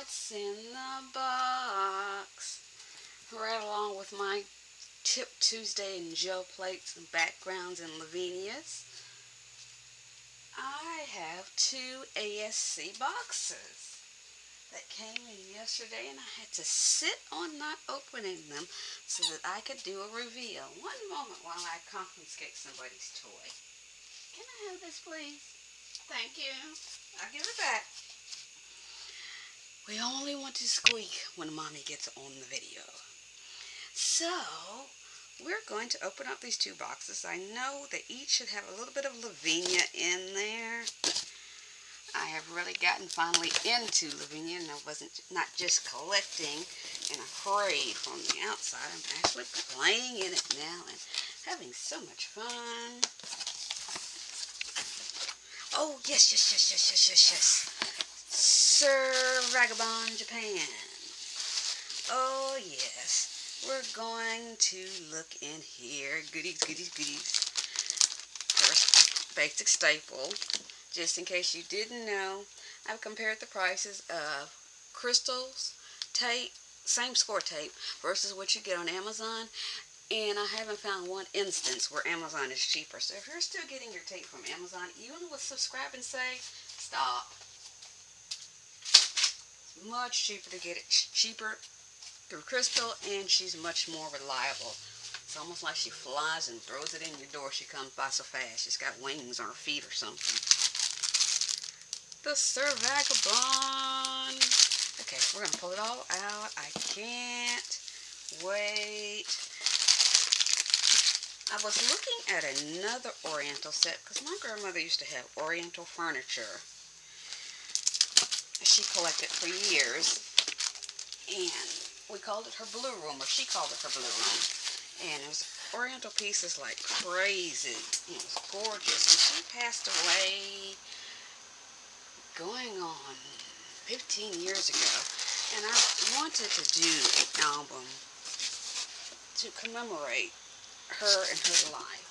what's in the box. Right along with my Tip Tuesday and gel plates and backgrounds and Lavinias, I have two ASC boxes that came in yesterday, and I had to sit on not opening them so that I could do a reveal. One moment while I confiscate somebody's toy. Can I have this, please? Thank you. I'll give it back. We only want to squeak when Mommy gets on the video. So, we're going to open up these two boxes. I know they each should have a little bit of Lavinia in there. I have really gotten finally into Lavinia, and I wasn't not just collecting and afraid from the outside. I'm actually playing in it now and having so much fun. Oh, yes. Sir Vagabond, Japan. Oh, yes. We're going to look in here. Goodies. First, basic staple. Just in case you didn't know, I've compared the prices of crystals, tape, same score tape, versus what you get on Amazon. And I haven't found one instance where Amazon is cheaper. So if you're still getting your tape from Amazon, even with subscribe and save, stop. It's much cheaper to get it cheaper through Crystal, and she's much more reliable. It's almost like she flies and throws it in your door. She comes by so fast. She's got wings on her feet or something. The Sir Vagabond. Okay, we're going to pull it all out. I can't wait. I was looking at another Oriental set because my grandmother used to have Oriental furniture. She collected for years, and we called it her blue room, or she called it her blue room. And it was Oriental pieces like crazy. It was gorgeous. And she passed away going on 15 years ago. And I wanted to do an album to commemorate her and her life.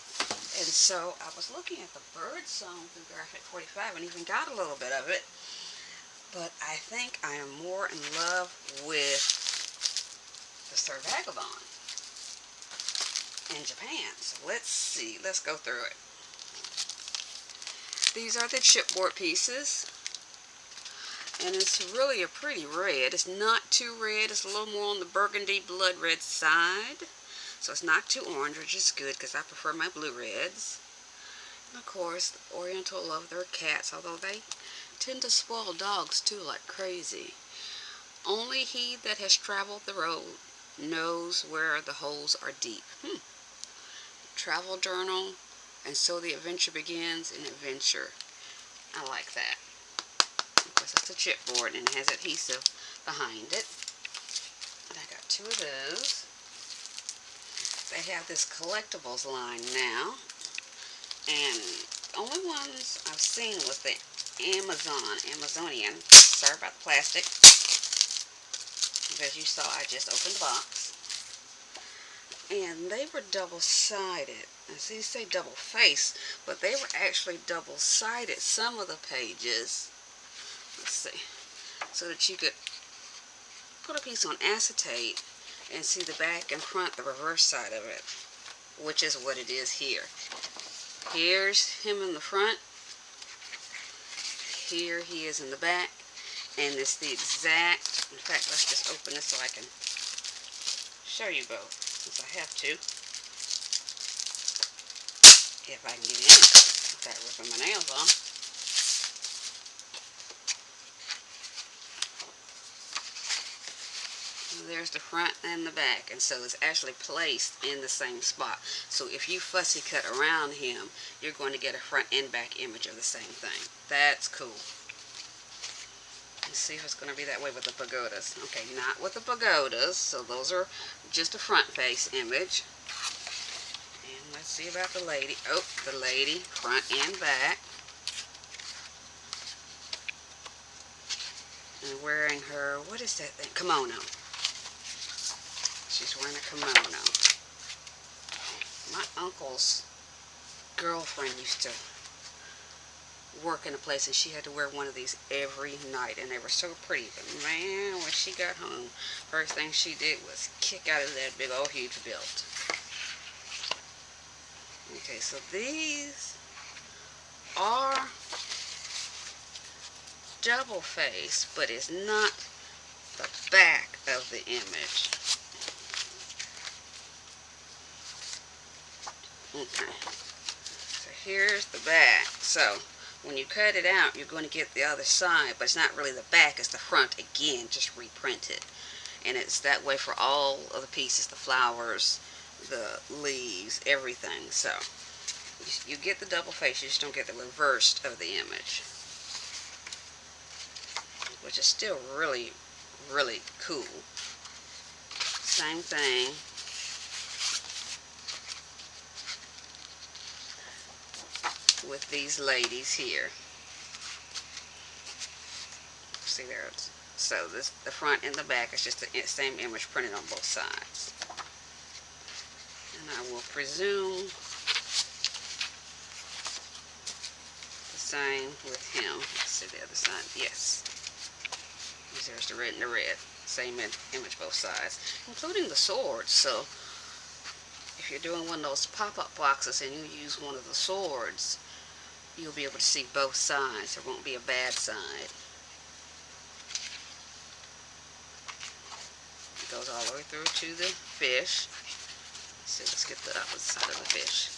And so I was looking at the bird song through Graphic 45 and even got a little bit of it. But I think I am more in love with the Sir Vagabond in Japan. So let's see. Let's go through it. These are the chipboard pieces. And it's really a pretty red. It's not too red. It's a little more on the burgundy blood red side. So it's not too orange, which is good because I prefer my blue reds. And of course, the Oriental love their cats, although they tend to spoil dogs too like crazy. Only he that has traveled the road knows where the holes are deep. Travel journal, and so the adventure begins in adventure. I like that. Of course, it's a chipboard and it has adhesive behind it. And I got two of those. They have this collectibles line now, and the only ones I've seen was the Amazonian. Sorry about the plastic. As you saw, I just opened the box. And they were double-sided. I see you say double-faced, but they were actually double-sided, some of the pages. Let's see. So that you could put a piece on acetate and see the back and front, the reverse side of it, which is what it is here. Here's him in the front. Here he is in the back. And it's the exact, in fact, let's just open this so I can show you both, since I have to. If I can get in it without ripping my nails off. There's the front and the back, and so it's actually placed in the same spot. So if you fussy cut around him, you're going to get a front and back image of the same thing. That's cool. Let's see if it's going to be that way with the pagodas. Okay, not with the pagodas, so those are just a front face image. And let's see about the lady. Oh, the lady, front and back. And wearing her, what is that thing? Kimono. She's wearing a kimono. My uncle's girlfriend used to work in a place, and she had to wear one of these every night, and they were so pretty. But man, when she got home, first thing she did was kick out of that big old huge belt. Okay, so these are double face, but it's not the back of the image. Okay, so here's the back. So when you cut it out, you're going to get the other side, but it's not really the back, it's the front again, just reprinted. And it's that way for all of the pieces, the flowers, the leaves, everything. So you get the double face, you just don't get the reverse of the image, which is still really, really cool. Same thing with these ladies here. See there, so this, the front and the back is just the same image printed on both sides. And I will presume the same with him. Let's see the other side. Yes. There's the red and the red. Same image both sides, including the swords. So if you're doing one of those pop-up boxes and you use one of the swords, you'll be able to see both sides. There won't be a bad side. It goes all the way through to the fish. So let's get the opposite side of the fish.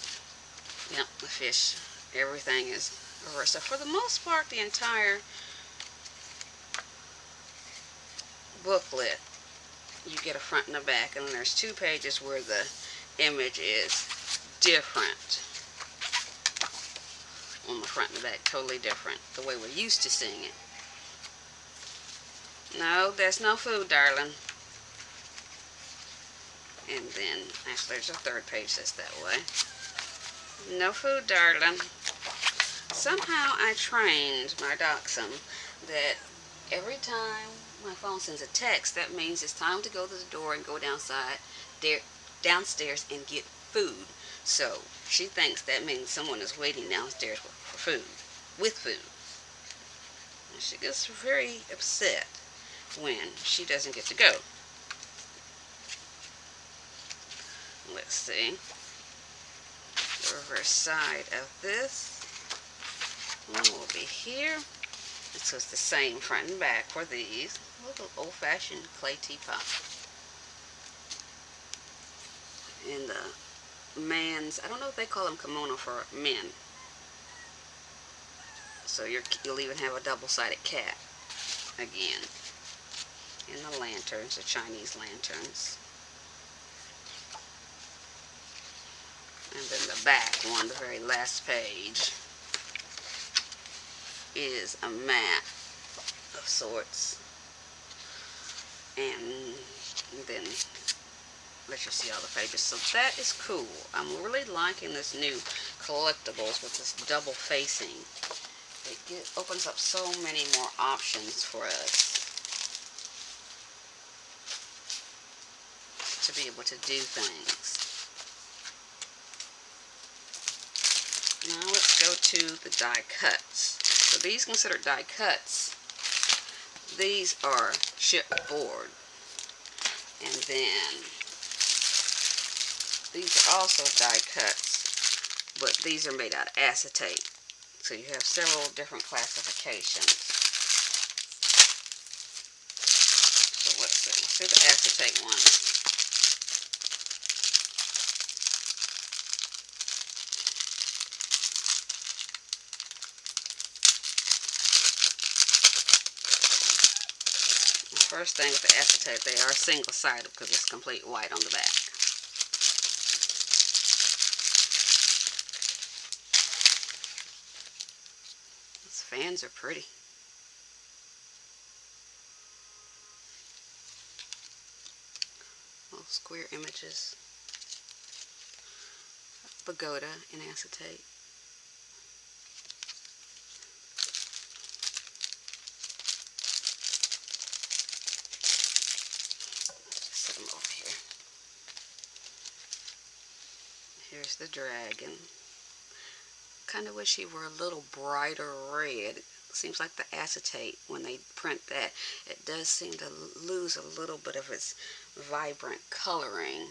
Yep, the fish. Everything is reversed. So for the most part, the entire booklet, you get a front and a back, and then there's 2 pages where the image is different on the front and the back, totally different, the way we're used to seeing it. No, that's no food, darling. And then, actually, there's a 3rd page that's that way. No food, darling. Somehow I trained my dachshund that every time my phone sends a text, that means it's time to go to the door and go downstairs and get food. So she thinks that means someone is waiting downstairs for food, with food. And she gets very upset when she doesn't get to go. Let's see. The reverse side of this one will be here. And so it's the same front and back for these. Little old-fashioned clay teapot. And the man's, I don't know if they call them kimono for men. So you'll even have a double-sided cat again. And the lanterns, the Chinese lanterns. And then the back one, the very last page, is a map of sorts. And then let you see all the pages. So that is cool. I'm really liking this new collectibles with this double facing. It opens up so many more options for us to be able to do things. Now let's go to the die cuts. So these considered die cuts. These are chipboard. And then these are also die cuts, but these are made out of acetate. So you have several different classifications. So let's see the acetate one. First thing with the acetate, they are single-sided because it's complete white on the back. These fans are pretty. Little square images. Pagoda in acetate. Here's the dragon. Kind of wish he were a little brighter red. Seems like the acetate, when they print that, it does seem to lose a little bit of its vibrant coloring.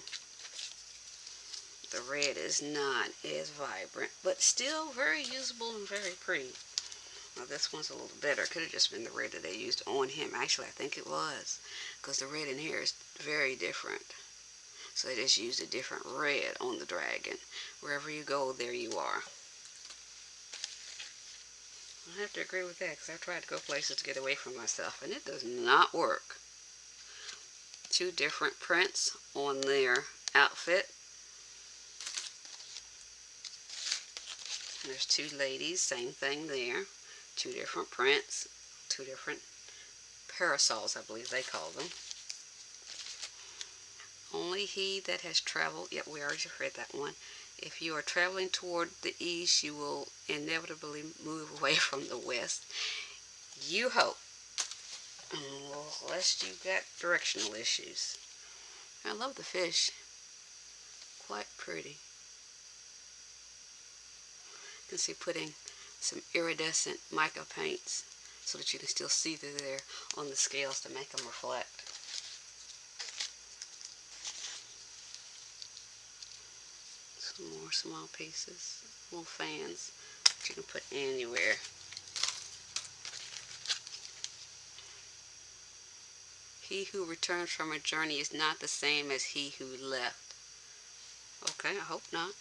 The red is not as vibrant, but still very usable and very pretty. Now this one's a little better. Could have just been the red that they used on him. Actually, I think it was, because the red in here is very different. So they just used a different red on the dragon. Wherever you go, there you are. I have to agree with that, because I've tried to go places to get away from myself, and it does not work. Two different prints on their outfit. There's two ladies, same thing there. Two different prints, two different parasols, I believe they call them. Only he that has traveled, yep, we already read that one. If you are traveling toward the east, you will inevitably move away from the west. You hope. Unless you've got directional issues. I love the fish. Quite pretty. You can see putting some iridescent mica paints so that you can still see through there on the scales to make them reflect. Some more small pieces, little fans that you can put anywhere. He who returns from a journey is not the same as he who left. Okay, I hope not.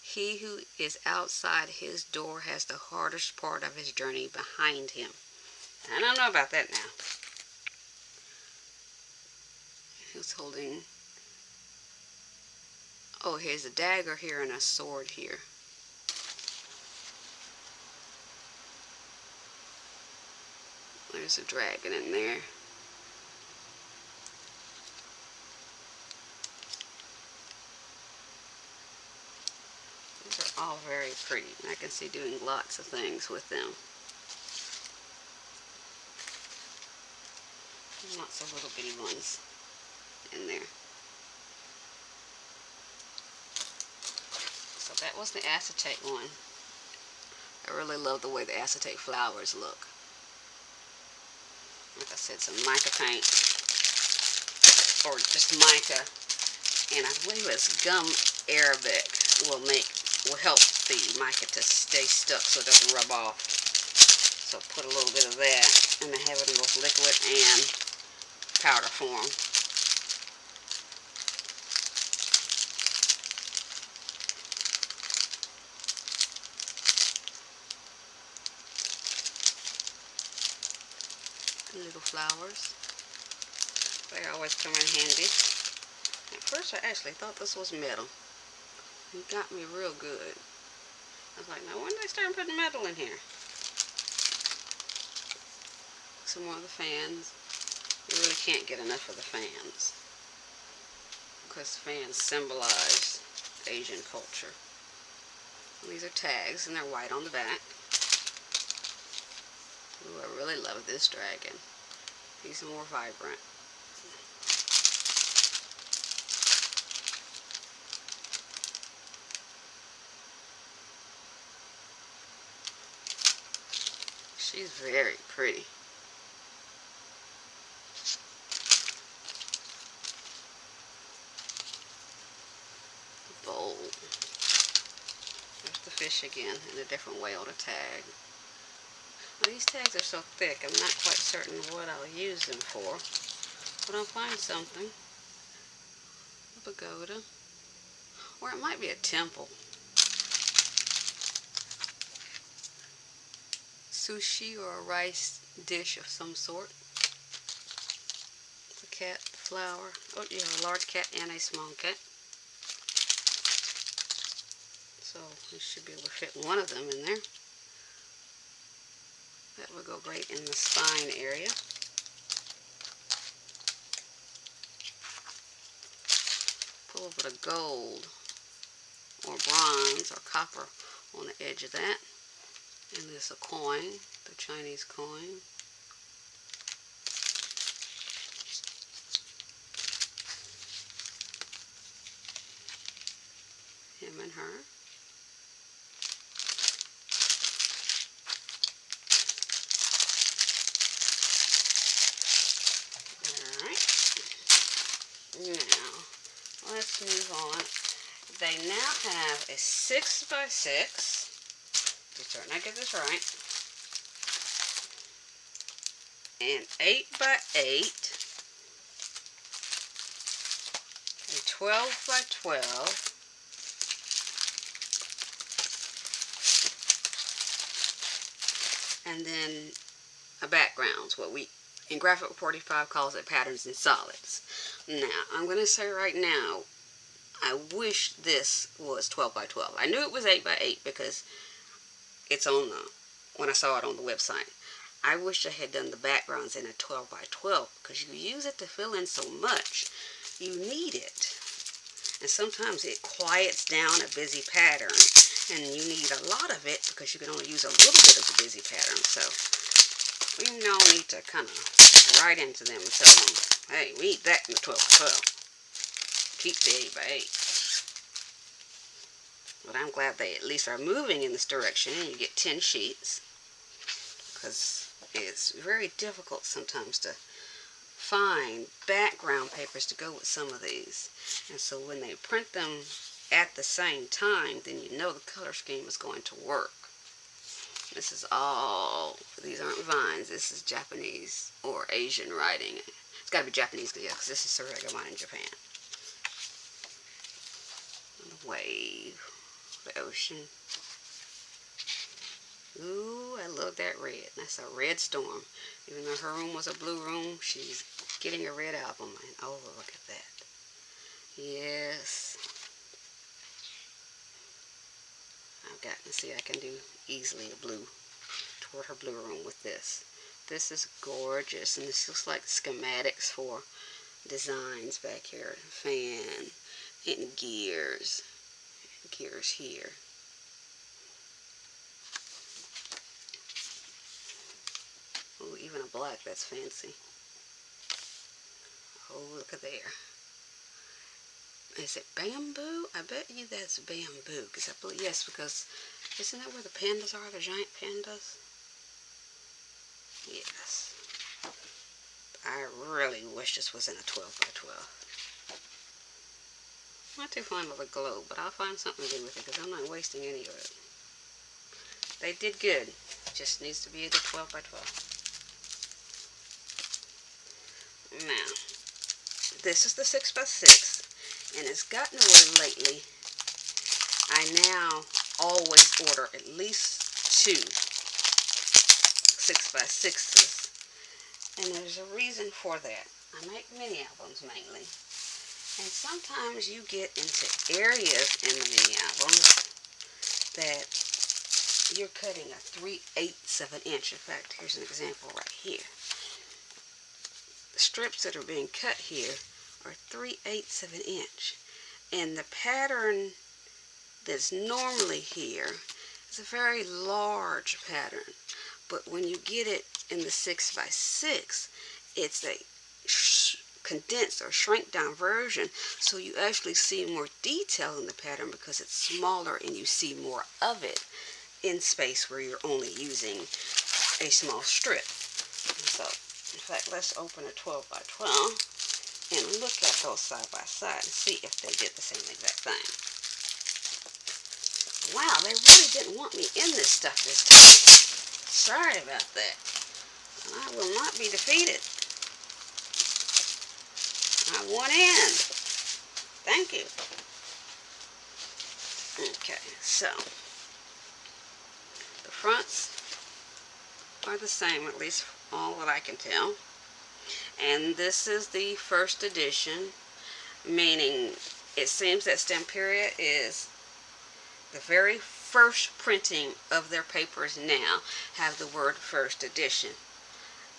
He who is outside his door has the hardest part of his journey behind him. I don't know about that now. He's holding... Oh, here's a dagger here and a sword here. There's a dragon in there. These are all very pretty. I can see doing lots of things with them. Lots of little bitty ones in there. So that was the acetate one. I really love the way the acetate flowers look. Like I said, some mica paint, or just mica, and I believe it's gum arabic will help the mica to stay stuck so it doesn't rub off. So put a little bit of that, and I have it in both liquid and powder form. Little flowers. They always come in handy. At first I actually thought this was metal. It got me real good. I was like, now when did they start putting metal in here? Some more of the fans. You really can't get enough of the fans, because fans symbolize Asian culture. And these are tags, and they're white on the back. Ooh, I really love this dragon. He's more vibrant. She's very pretty. Bold. There's the fish again in a different way on a tag. Well, these tags are so thick, I'm not quite certain what I'll use them for, but I'll find something. A pagoda, or it might be a temple. Sushi or a rice dish of some sort. It's a cat, flower. Oh, you have a large cat and a small cat. So you should be able to fit one of them in there. That would go great in the spine area. Put a little bit of gold or bronze or copper on the edge of that. And there's a coin, the Chinese coin. Him and her. on. They now have a 6x6. Just trying to get this right. An 8x8. A 12x12. And then a backgrounds, what we in Graphic 45 calls it patterns and solids. Now, I'm going to say right now, I wish this was 12x12. I knew it was 8x8 because it's on when I saw it on the website. I wish I had done the backgrounds in a 12x12 because you use it to fill in so much. You need it. And sometimes it quiets down a busy pattern. And you need a lot of it because you can only use a little bit of the busy pattern. So we now need to kind of write into them and tell them, hey, we need that in the 12x12. Keep the 8x8. But I'm glad they at least are moving in this direction and you get 10 sheets. Because it's very difficult sometimes to find background papers to go with some of these. And so when they print them at the same time, then you know the color scheme is going to work. This is all, these aren't vines, this is Japanese or Asian writing. It's got to be Japanese, yeah, because this is Sir Vagabond in Japan. The wave, the ocean. Ooh, I love that red. That's a red storm. Even though her room was a blue room, she's getting a red album. And oh, look at that. Yes. I've got to see, I can do easily a blue toward her blue room with this. This is gorgeous, and this looks like schematics for designs back here. Fan and gears. Gears here. Oh, even a black, that's fancy. Oh, look at there. Is it bamboo? I bet you that's bamboo. Because I believe, yes, because isn't that where the pandas are? The giant pandas? Yes. I really wish this was in a 12x12. Not too fond of the globe, but I'll find something to do with it because I'm not wasting any of it. They did good. Just needs to be the 12x12. Now, this is the 6x6, and it's gotten where lately I now always order at least 2 6x6s, and there's a reason for that. I make mini albums mainly, and sometimes you get into areas in the mini albums that you're cutting a 3/8 of an inch. In fact, here's an example right here. The strips that are being cut here are 3/8 of an inch, and the pattern that's normally here is a very large pattern, but when you get it in the 6x6, it's a condensed or shrink down version, so you actually see more detail in the pattern because it's smaller and you see more of it in space where you're only using a small strip. So in fact, let's open a 12x12 and look at those side by side and see if they did the same exact thing. Wow, they really didn't want me in this stuff this time. Sorry about that. I will not be defeated. I won in. Thank you. Okay, so the fronts are the same, at least all that I can tell. And this is the first edition, meaning it seems that Stamperia is the very first printing of their papers now have the word first edition.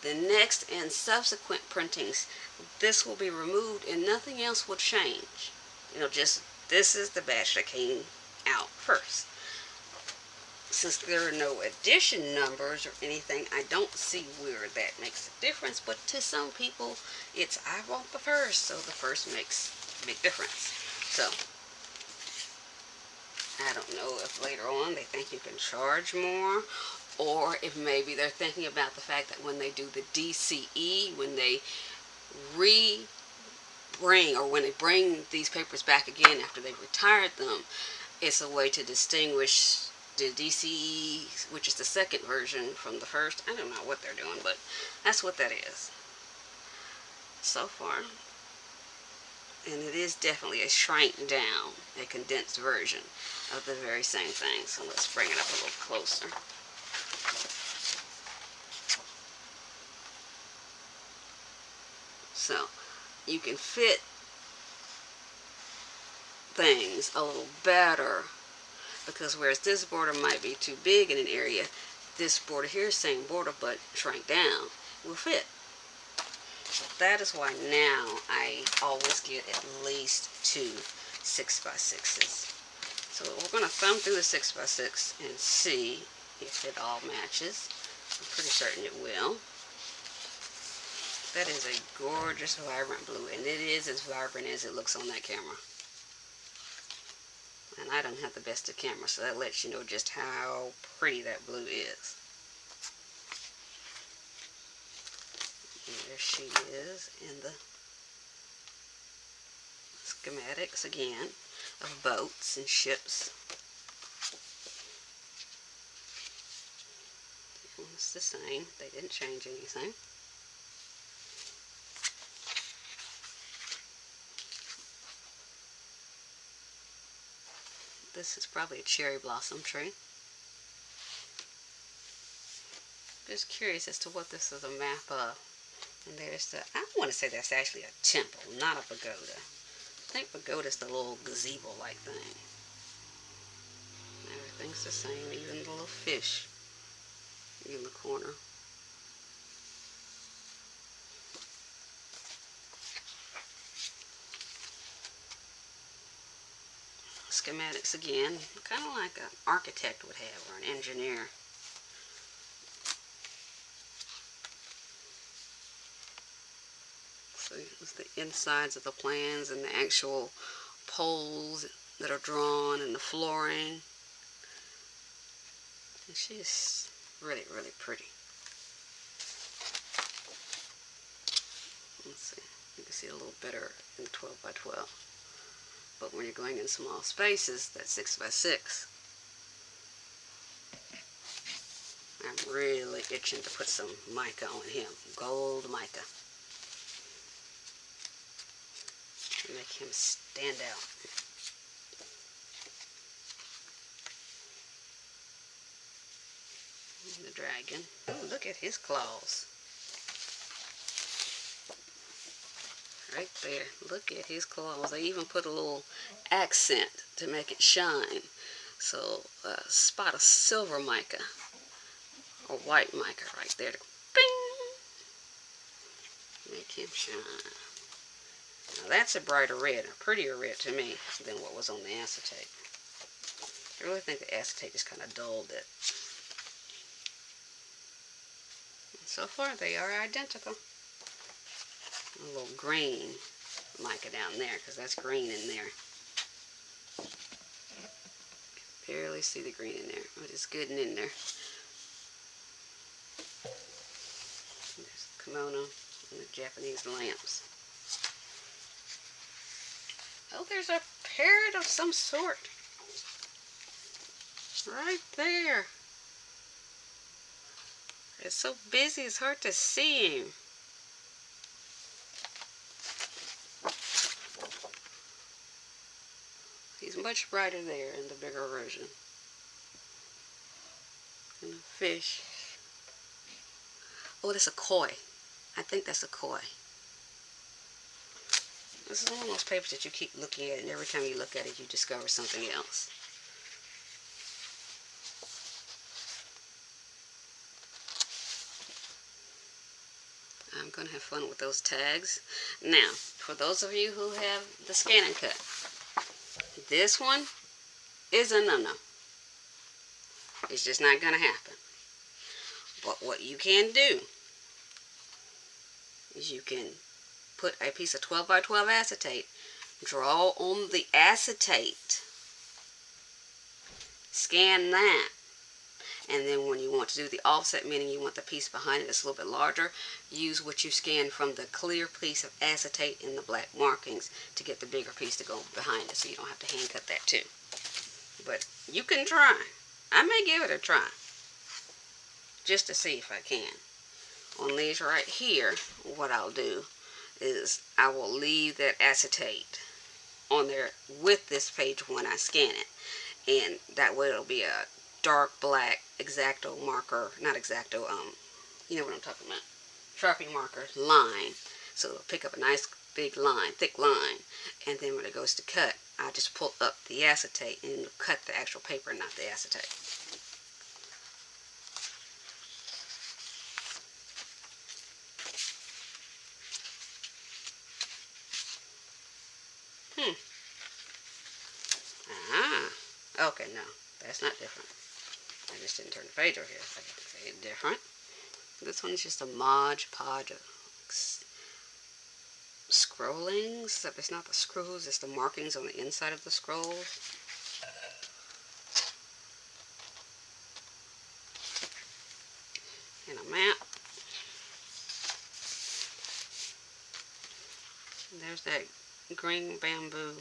The next and subsequent printings, this will be removed and nothing else will change. Just this is the batch that came out first. Since there are no edition numbers or anything, I don't see where that makes a difference, but to some people, it's I want the first, so the first makes a big difference. So, I don't know if later on they think you can charge more, or if maybe they're thinking about the fact that when they do the DCE, when they bring, or when they bring these papers back again after they've retired them, it's a way to distinguish the DCE, which is the second version, from the first. I don't know what they're doing, but that's what that is so far. And it is definitely a shrank down, a condensed version of the very same thing. So let's bring it up a little closer. So you can fit things a little better, because whereas this border might be too big in an area, this border here, same border but shrank down, will fit. That is why now I always get at least 2 6x6s. So we're going to thumb through the 6x6 and see if it all matches. I'm pretty certain it will. That is a gorgeous vibrant blue, and it is as vibrant as it looks on that camera. And I don't have the best of camera, so that lets you know just how pretty that blue is. And there she is in the schematics again of boats and ships. It's the same. They didn't change anything. This is probably a cherry blossom tree. Just curious as to what this is a map of. And there's the, I want to say that's actually a temple, not a pagoda. I think pagoda is the little gazebo-like thing. Everything's the same, even the little fish in the corner. Schematics again, kind of like an architect would have, or an engineer. So it's the insides of the plans and the actual poles that are drawn and the flooring. And she's really, really pretty. Let's see, you can see a little better in 12x12. But when you're going in small spaces, that's 6x6. I'm really itching to put some mica on him, gold mica. To make him stand out. And the dragon. Oh, look at his claws. Right there. Look at his claws. They even put a little accent to make it shine. So a spot of silver mica or white mica right there. Bing! Make him shine. Now that's a brighter red, a prettier red to me than what was on the acetate. I really think the acetate just kind of dulled it. And so far they are identical. A little green mica down there, because that's green in there. Barely see the green in there, but it's good and in there. There's the kimono and the Japanese lamps. Oh, there's a parrot of some sort. Right there. It's so busy, it's hard to see him. He's much brighter there in the bigger version. And the fish. Oh, that's a koi. I think that's a koi. This is one of those papers that you keep looking at, and every time you look at it, you discover something else. I'm going to have fun with those tags. Now, for those of you who have the scan and cut, this one is a no-no. It's just not going to happen. But what you can do is you can put a piece of 12x12 acetate, draw on the acetate, scan that, And then when you want to do the offset, meaning you want the piece behind it that's a little bit larger, use what you scanned from the clear piece of acetate in the black markings to get the bigger piece to go behind it, so you don't have to hand cut that too. But you can try. I may give it a try just to see if I can. On these right here, what I'll do is I will leave that acetate on there with this page when I scan it, and that way it'll be a dark black X-Acto marker, not X-Acto, you know what I'm talking about, Sharpie marker line, so it'll pick up a nice big line, thick line, and then when it goes to cut, I just pull up the acetate and cut the actual paper, not the acetate. Okay, no, that's not different. I just didn't turn the page over here. I can say it different. This one's just a Mod Podge of scrollings, except it's not the screws, it's the markings on the inside of the scrolls. And a map. And there's that green bamboo.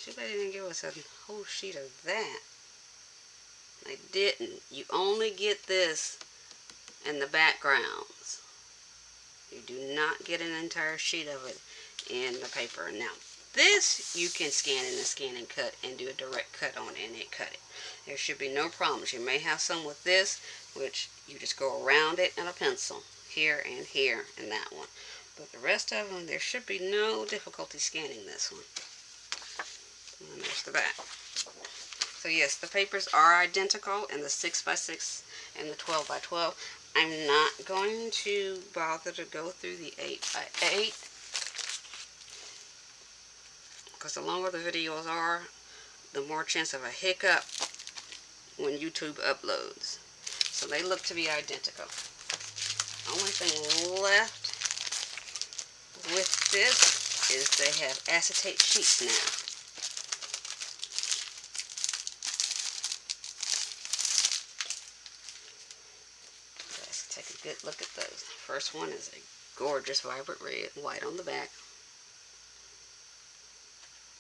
Too bad they didn't give us a whole sheet of that. They didn't. You only get this in the backgrounds. You do not get an entire sheet of it in the paper. Now, this you can scan in the scan and cut and do a direct cut on it, and it cut it. There should be no problems. You may have some with this, which you just go around it in a pencil. Here and here and that one. But the rest of them, there should be no difficulty scanning this one. And there's the back. So yes, the papers are identical in the 6x6 and the 12x12. I'm not going to bother to go through the 8x8 because the longer the videos are, the more chance of a hiccup when YouTube uploads. So they look to be identical. Only thing left with this is they have acetate sheets now. Take a good look at those. First one is a gorgeous vibrant red, white on the back.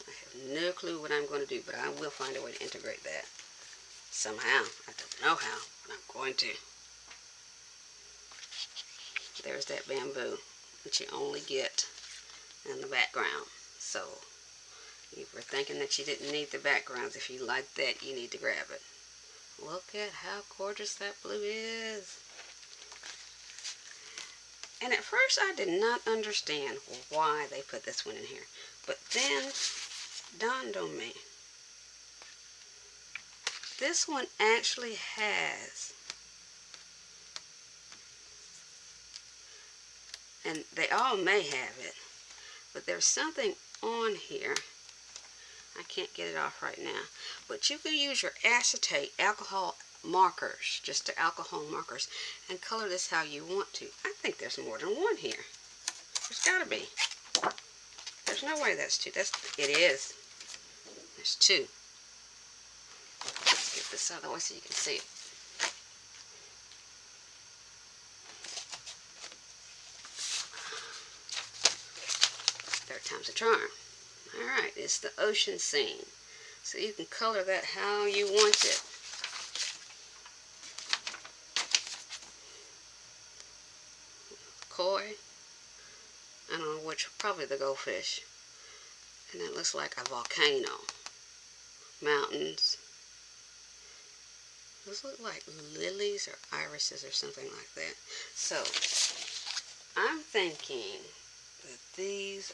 I have no clue what I'm going to do, but I will find a way to integrate that somehow. I don't know how, but I'm going to. There's that bamboo that you only get in the background. So you were thinking that you didn't need the backgrounds. If you like that, you need to grab it. Look at how gorgeous that blue is. And at first I did not understand why they put this one in here. But then dawned on me. This one actually has, and they all may have it, but there's something on here. I can't get it off right now. But you can use your acetate alcohol markers, just the alcohol markers, and color this how you want to. I think there's more than one here. There's got to be. There's no way that's two. It is. There's two. Let's get this out of the way so you can see it. Third time's a charm. Alright, it's the ocean scene. So you can color that how you want it. Koi, I don't know which, probably the goldfish, and it looks like a volcano, mountains. Those look like lilies or irises or something like that. So I'm thinking that these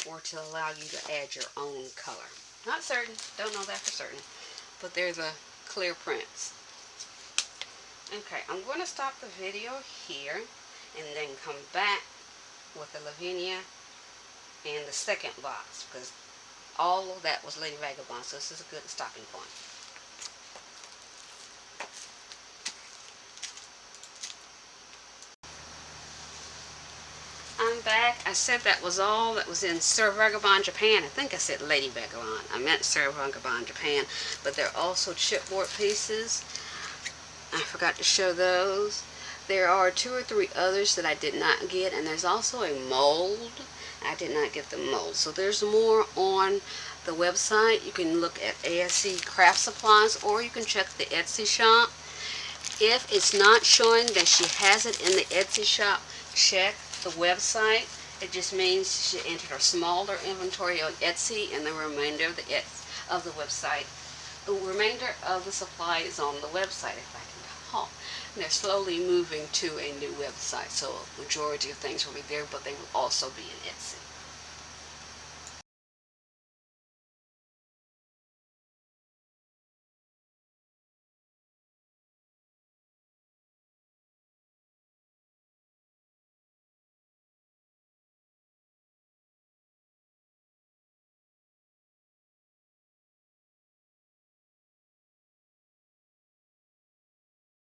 were to allow you to add your own color. Not certain, don't know that for certain, but they're the clear prints. Okay, I'm going to stop the video here and then come back with the Lavinia and the second box, because all of that was Lady Vagabond, so this is a good stopping point. I'm back. I said that was all that was in Sir Vagabond Japan. I think I said Lady Vagabond. I meant Sir Vagabond Japan. But there are also chipboard pieces. I forgot to show those. There are 2 or 3 others that I did not get, and there's also a mold. I did not get the mold. So there's more on the website. You can look at ASC Craft Supplies, or you can check the Etsy shop. If it's not showing that she has it in the Etsy shop, check the website. It just means she entered a smaller inventory on Etsy, and the remainder of the website, the remainder of the supply is on the website, if I can talk. And they're slowly moving to a new website, so a majority of things will be there, but they will also be in Etsy.